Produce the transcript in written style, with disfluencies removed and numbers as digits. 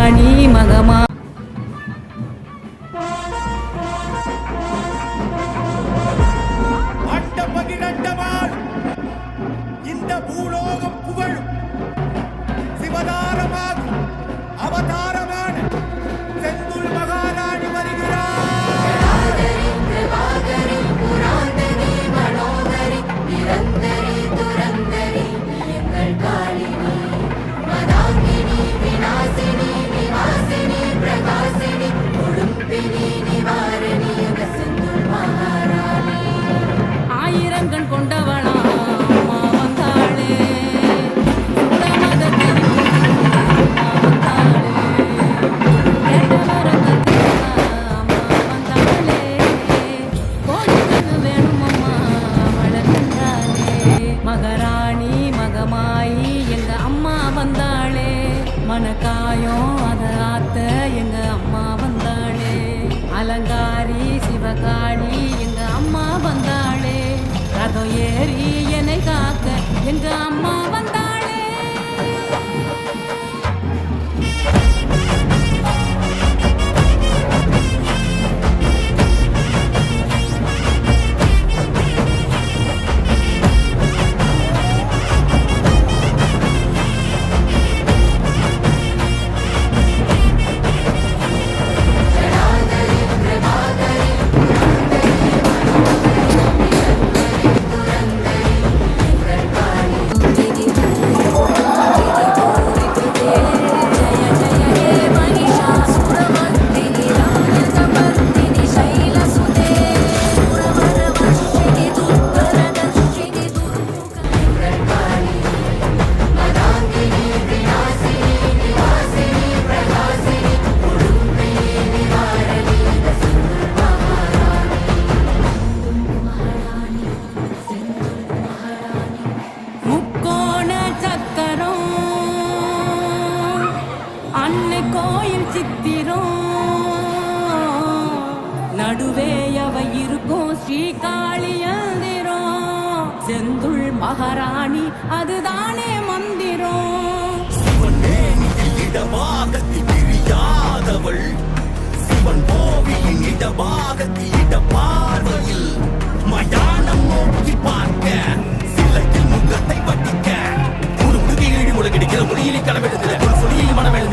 மகாராணி மகமா இந்த பூலோகம் புகழும் சிவதாரமாக அவதாரமான செந்துல் மகாராணி ஆயிரங்கண் கொண்டவளா மகாராணி மகமாயி எங்க அம்மா வந்தாளே மனக்காயம் அத ஆத்த எங்க அம்மா வந்தாளே அலங்காரி சிவகாளி எங்க அம்மா வந்தாளே ரதம் ஏறி என்னை காக்க எங்க அம்மா வந்தாளே கோயில் சித்திரம் நடுவே அவ இருக்கும் ஸ்ரீகாளியந்திரம் செந்துள் மகாராணி அதுதானே மந்திரம் இடமாகத்தில் பிரியாதவள் சிவன் கோவிலின் இடமாகத்தில் இட பார்வையில் மயானம் நோக்கி பார்க்க சிலையில் முகத்தை வட்டிக்க ஒரு முதுகை முழுகடிக்கிற மொழியில் களமெழுதுல ஒரு சொலியில் மனமெழுது